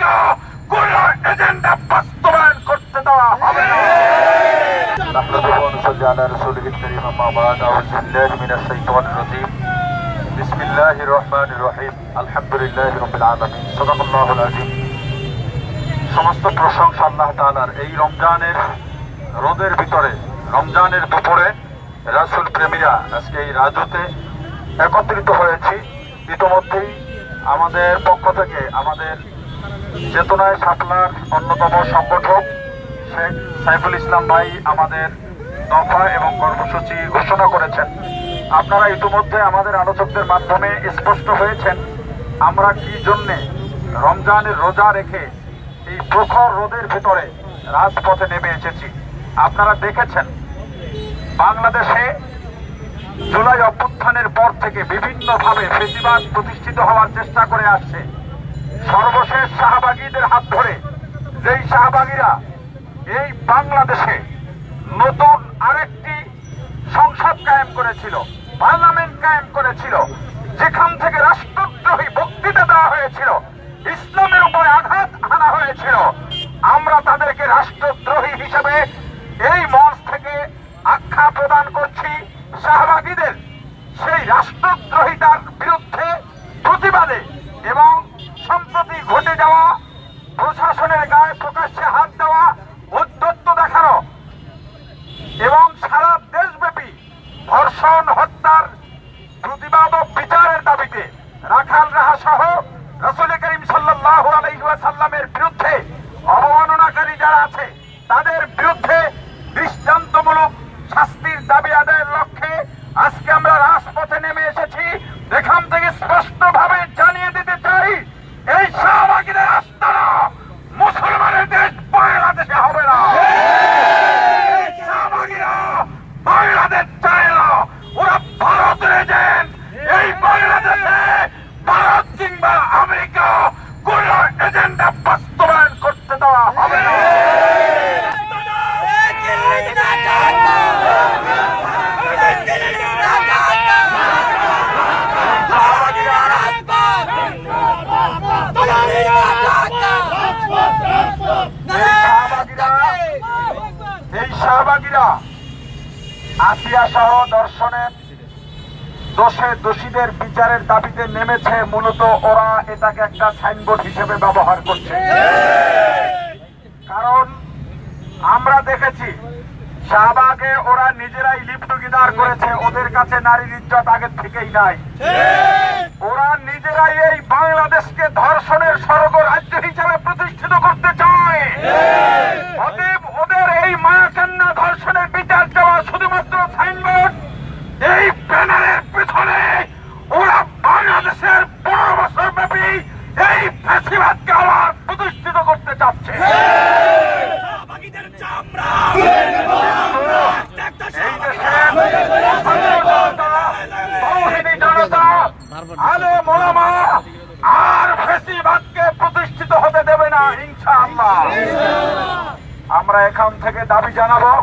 America কোন agenda বাস্তবায়ন করতে দেওয়া হবে না। বিসমিল্লাহির রহমানির রহিম আলহামদুলিল্লাহি রাব্বিল আলামিন সাদাকাল্লাহুল আযীম। সমস্ত প্রশংসা আল্লাহ তাআলার। এই রমজানের রোদের ভিতরে, রমজানের দুপুরে রাসূল প্রেমীরা আজকে এই রাজুতে একত্রিত হয়েছি। ইতিমধ্যেই আমাদের পক্ষ থেকে আমাদের চেতনায় শাপলার অন্যতম সংগঠক শেখ সাইফুল ইসলাম ভাই আমাদের দফা এবং কর্মসূচি ঘোষণা করেছেন। আপনারা ইতিমধ্যে আমাদের আলোচকদের মাধ্যমে স্পষ্ট হয়েছেন আমরা কি জন্যে রমজানের রোজা রেখে এই প্রখর রোদের ভেতরে রাজপথে নেমে এসেছি। আপনারা দেখেছেন বাংলাদেশে জুলাই অভ্যুত্থানের পর থেকে বিভিন্নভাবে ফেসিবাদ প্রতিষ্ঠিত হওয়ার চেষ্টা করে আসছে। সর্বশেষ শাহবাগীদের হাত ধরে যেই শাহবাগীরা এই বাংলাদেশে নতুন আরেকটি সংসদ কায়েম করেছিল, পার্লামেন্ট কায়েম করেছিল, যেখান থেকে রাষ্ট্রদ্রোহী বক্তৃতা দেওয়া হয়েছিল, ইসলামের উপরে আঘাত হানা হয়েছিল, আমরা তাদেরকে রাষ্ট্রদ্রোহী হিসেবে এই মঞ্চ থেকে আখ্যা প্রদান করছি। শাহবাগীদের সেই রাষ্ট্রদ্রোহিতার বিরুদ্ধে প্রতিবাদে এবং সম্প্রতি ঘটে যাওয়া প্রশাসনের গায়ে প্রকাশ্যে হাত দেওয়া, উদ্ধত্ত দেখানো এবং সারা দেশব্যাপী ধর্ষণ হত্যার প্রতিবাদ ও বিচারের দাবিতে রাখাল রাহা সহ রাসূল করিম সাল্লাল্লাহু আলাইহি ওয়াসাল্লামের বিরুদ্ধে অবমাননাকারী যারা আছে তাদের বিরুদ্ধে দৃষ্টান্তমূলক শাস্তির দাবি আদায়ের লক্ষ্যে আজকে আমরা রাজপথে নেমে এসেছি। এখান থেকে স্পষ্টভাবে জানিয়ে দিতে চাই এই শাহবাগীদের আস্তানা মুসলমানের দেশ বাংলাদেশে হবে না। শাহবাগীরা বাংলাদেশ চায় না, ওরা ভারতের এজেন্ট। এই বাংলাদেশে ভারত কিংবা আমেরিকা কোন এজেন্ডা বাস্তবায়ন করতে দেওয়া হবে না। এই শাহবাগীরা আসিয়া সহ দর্শনের দোষে দোষীদের বিচারের দাবিতে নেমেছে। মূলত ওরা এটাকে একটা সাইনবোর্ড হিসেবে ব্যবহার করছে। কারণ আমরা দেখেছি শাহবাগে ওরা নিজেরাই লিপ্তগিদার করেছে, ওদের কাছে নারীর ইজ্জত আগের থেকেই নাই। ওরা নিজেরাই এই বাংলাদেশকে ধর্ষণের স্বর্গ রাজ্য হিসেবে প্রতিষ্ঠিত করতে চায়। অতএব ওদের এই মায়াকান্না ধর্ষণের বিচার চাওয়া শুধুমাত্র সাইনবোর্ড। এই ব্যানারের পেছনে ওরা বাংলাদেশের 15 বছর ব্যাপী এই ফ্যাসিবাদকে আবার প্রতিষ্ঠিত করতে চাচ্ছে। আর ফ্যাসিবাদকে প্রতিষ্ঠিত হতে দেবে না ইনশাআল্লাহ। আমরা এখান থেকে দাবি জানাবো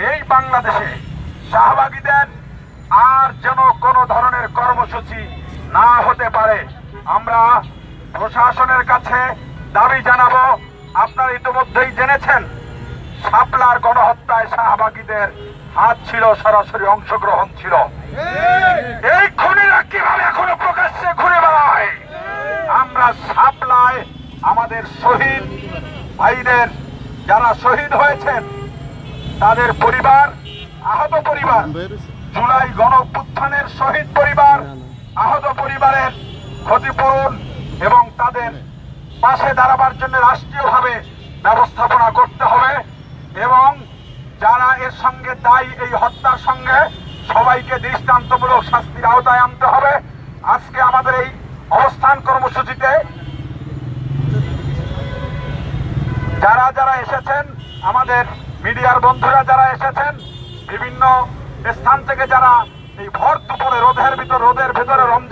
এই বাংলাদেশে শাহবাগীদের আর যেন কোনো ধরনের কর্মসূচি না হতে পারে। আমরা প্রশাসনের কাছে দাবি জানাবো। আপনারা ইতিমধ্যেই জেনেছেন শাপলার গণহত্যায় শাহবাগীদের হাত ছিল, সরাসরি অংশগ্রহণ ছিল। এই খুনিরা কিভাবে এখনো প্রকাশ্যে ঘুরে বেড়ায়? আমরা শাপলায় আমাদের শহীদ ভাইদের যারা শহীদ হয়েছেন তাদের পরিবার, আহত পরিবার, জুলাই গণঅভ্যুত্থানের শহীদ পরিবার, আহত পরিবারের ক্ষতিপূরণ এবং তাদের পাশে দাঁড়াবার জন্য রাষ্ট্রীয়ভাবে ব্যবস্থাপনা করতে হবে এবং যারা এর সঙ্গে দায়ী এই হত্যার সঙ্গে সবাইকে দৃষ্টান্তমূলক শাস্তির আওতায় আনতে হবে। আজকে আমাদের এই অবস্থান কর্মসূচিতে যারা যারা এসেছেন, আমাদের মিডিয়ার বন্ধুরা যারা এসেছেন, বিভিন্ন স্থান থেকে যারা এই ভর দুপুরে রোদের ভেতরে রমজান